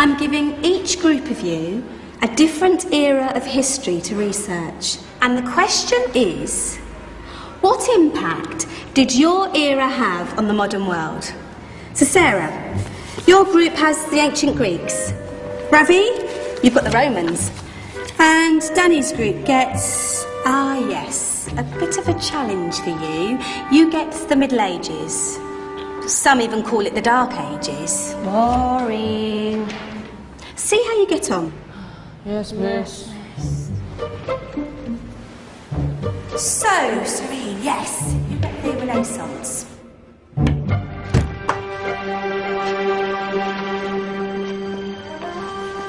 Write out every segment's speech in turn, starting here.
I'm giving each group of you a different era of history to research. And the question is, what impact did your era have on the modern world? So Sarah, your group has the ancient Greeks. Ravi, you've got the Romans. And Danny's group gets, yes, a bit of a challenge for you. You get the Middle Ages. Some even call it the Dark Ages. Boring. See how you get on. Yes, miss. So, Serene, yes, you get the Renaissance.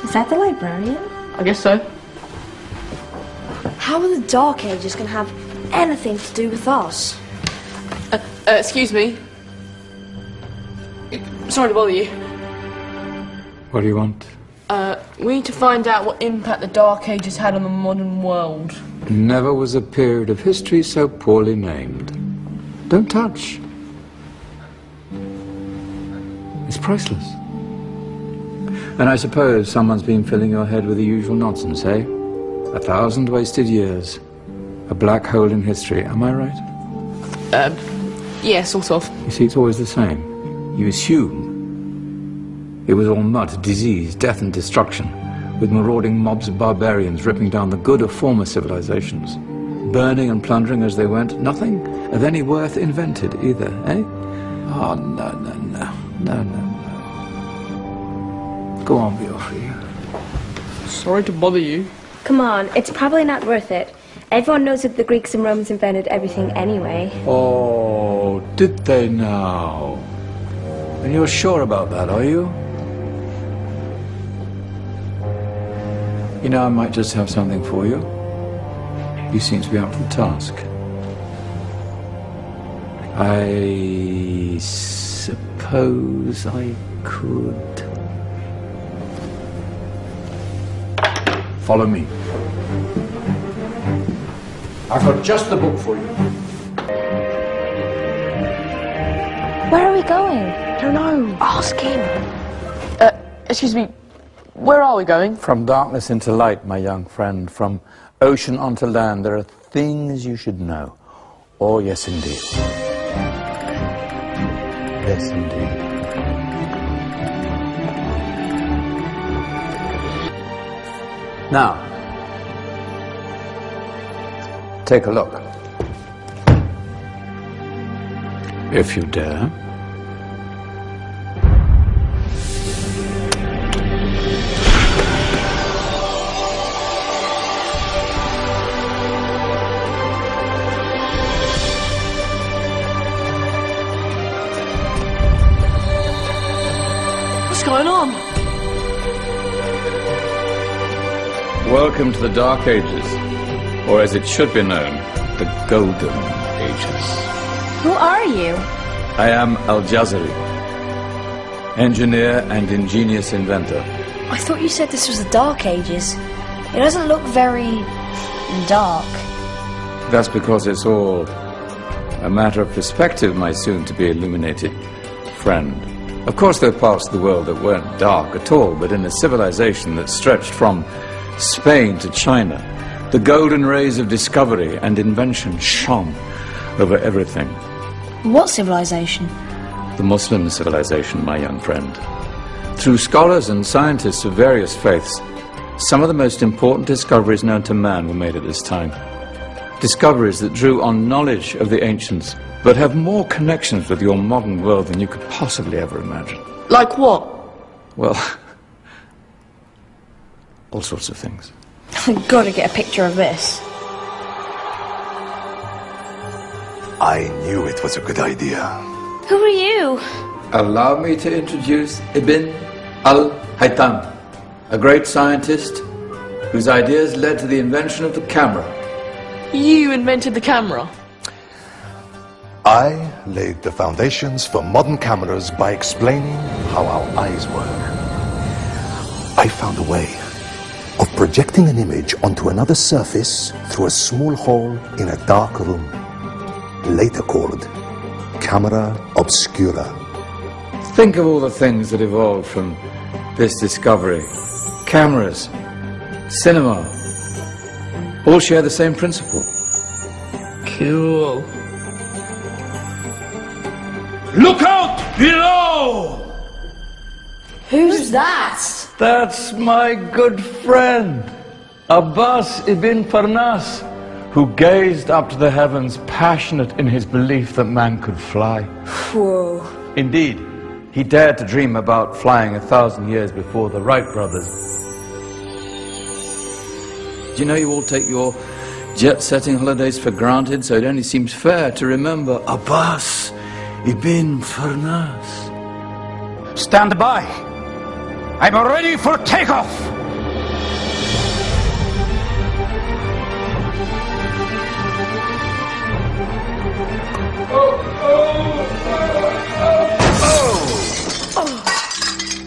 Is that the librarian? I guess so. How are the Dark Ages going to have anything to do with us? Excuse me. Sorry to bother you. What do you want? We need to find out what impact the Dark Ages had on the modern world. Never was a period of history so poorly named. Don't touch. It's priceless. And I suppose someone's been filling your head with the usual nonsense, eh? 1,000 wasted years. A black hole in history, am I right? Yeah, sort of. You see, it's always the same. You assume it was all mud, disease, death and destruction, with marauding mobs of barbarians ripping down the good of former civilizations, burning and plundering as they went. Nothing of any worth invented either, eh? Oh, no. Go on, Beofrey. Sorry to bother you. Come on, it's probably not worth it. Everyone knows that the Greeks and Romans invented everything anyway. Oh, did they now? And you're sure about that, are you? You know, I might just have something for you. You seem to be up for the task. I suppose I could... Follow me. I've got just the book for you. Where are we going? I don't know. Ask him. Excuse me. Where are we going? From darkness into light, my young friend. From ocean onto land, there are things you should know. Oh, yes, indeed. Yes, indeed. Now, take a look. If you dare. What's going on? Welcome to the Dark Ages, or as it should be known, the Golden Ages. Who are you? I am Al-Jazari, engineer and ingenious inventor. I thought you said this was the Dark Ages. It doesn't look very... dark. That's because it's all a matter of perspective, my soon-to-be illuminated friend. Of course, there are parts of the world that weren't dark at all, but in a civilization that stretched from Spain to China, the golden rays of discovery and invention shone over everything. What civilization? The Muslim civilization, my young friend. Through scholars and scientists of various faiths, some of the most important discoveries known to man were made at this time. Discoveries that drew on knowledge of the ancients, but have more connections with your modern world than you could possibly ever imagine. Like what? Well, all sorts of things. I've got to get a picture of this. I knew it was a good idea. Who are you? Allow me to introduce Ibn al-Haytham, a great scientist whose ideas led to the invention of the camera. You invented the camera. I laid the foundations for modern cameras by explaining how our eyes work. I found a way of projecting an image onto another surface through a small hole in a dark room, later called camera obscura. Think of all the things that evolved from this discovery. Cameras, cinema, all share the same principle. Cool. Look out below! Who's that? That's my good friend, Abbas ibn Farnas, who gazed up to the heavens, passionate in his belief that man could fly. Whoa. Indeed, he dared to dream about flying 1,000 years before the Wright brothers. Do you know you all take your jet-setting holidays for granted, so it only seems fair to remember Abbas ibn Farnas. Stand by. I'm ready for takeoff.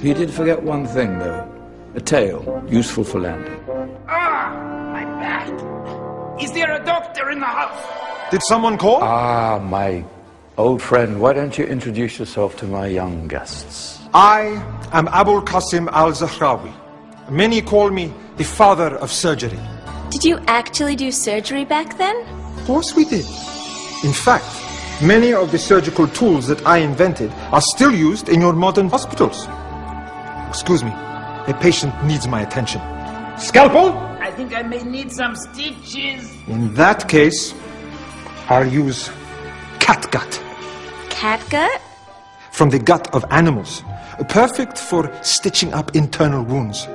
You did forget one thing, though. A tail, useful for landing. My back. Is there a doctor in the house? Did someone call? Ah, my old friend, why don't you introduce yourself to my young guests? I am Abul Qasim al-Zahrawi. Many call me the father of surgery. Did you actually do surgery back then? Of course we did. In fact, many of the surgical tools that I invented are still used in your modern hospitals. Excuse me, a patient needs my attention. Scalpel? I think I may need some stitches. In that case, I'll use catgut. Catgut? From the gut of animals. Perfect for stitching up internal wounds.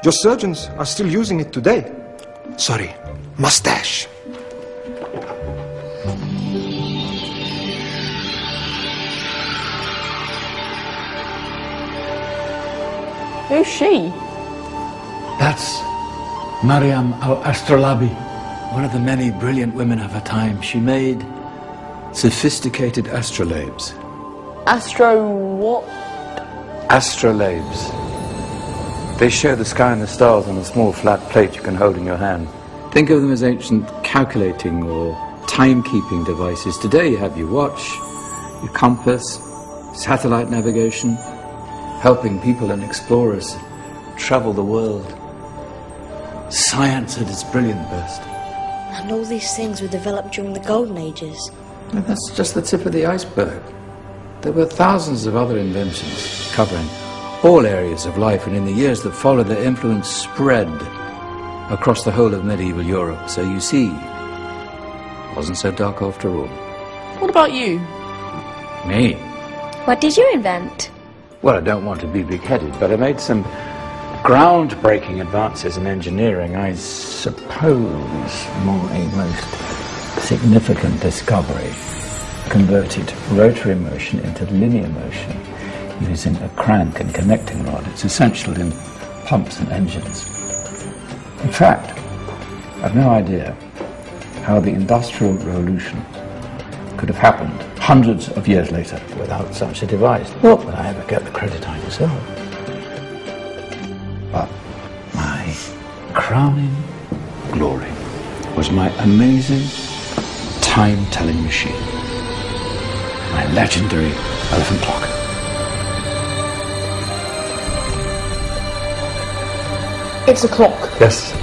Your surgeons are still using it today. Sorry, mustache. Who's she? That's Maryam al-Astrolabi, one of the many brilliant women of her time. She made sophisticated astrolabes. Astro what? Astrolabes. They show the sky and the stars on a small flat plate you can hold in your hand. Think of them as ancient calculating or timekeeping devices. Today you have your watch, your compass, satellite navigation, helping people and explorers travel the world. Science at its brilliant best. And all these things were developed during the Golden Ages. And that's just the tip of the iceberg. There were thousands of other inventions covering all areas of life, and in the years that followed, their influence spread across the whole of medieval Europe. So you see, it wasn't so dark after all. What about you? Me? What did you invent? Well, I don't want to be big-headed, but I made some groundbreaking advances in engineering. I suppose my most significant discovery converted rotary motion into linear motion using a crank and connecting rod. It's essential in pumps and engines. In fact, I've no idea how the Industrial Revolution could have happened hundreds of years later without such a device. Nor will I ever get the credit I deserve. But my crowning glory was my amazing time-telling machine, my legendary elephant clock. It's a clock. Yes.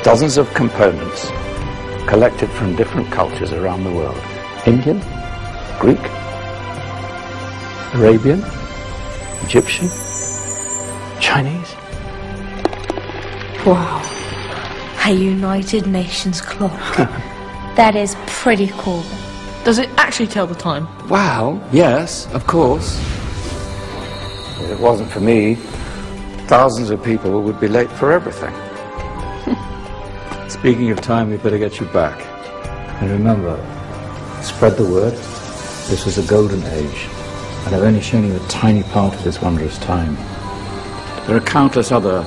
Dozens of components collected from different cultures around the world. Indian, Greek, Arabian, Egyptian, Chinese. Wow. A United Nations clock. That is pretty cool. Does it actually tell the time? Well, yes, of course. If it wasn't for me, thousands of people would be late for everything. Speaking of time, we better get you back. And remember, spread the word. This was a golden age, and I've only shown you a tiny part of this wondrous time. There are countless other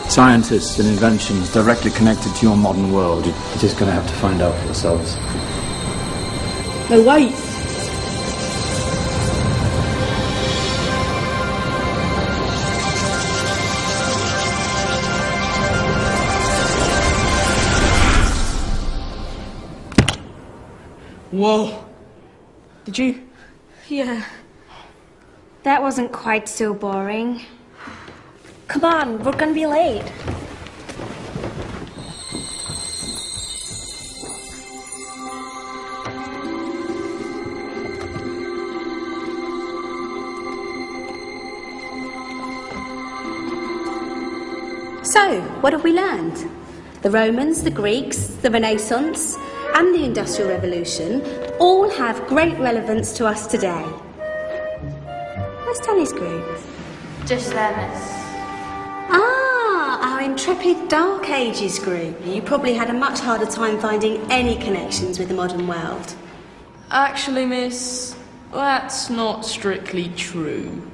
scientists and inventions directly connected to your modern world. You're just going to have to find out for yourselves. No, wait. Whoa. Did you? Yeah. That wasn't quite so boring. Come on, we're gonna be late. So, what have we learned? The Romans, the Greeks, the Renaissance, and the Industrial Revolution all have great relevance to us today. Where's Danny's group? Just there, miss. Ah, our intrepid Dark Ages group. You probably had a much harder time finding any connections with the modern world. Actually, miss, that's not strictly true.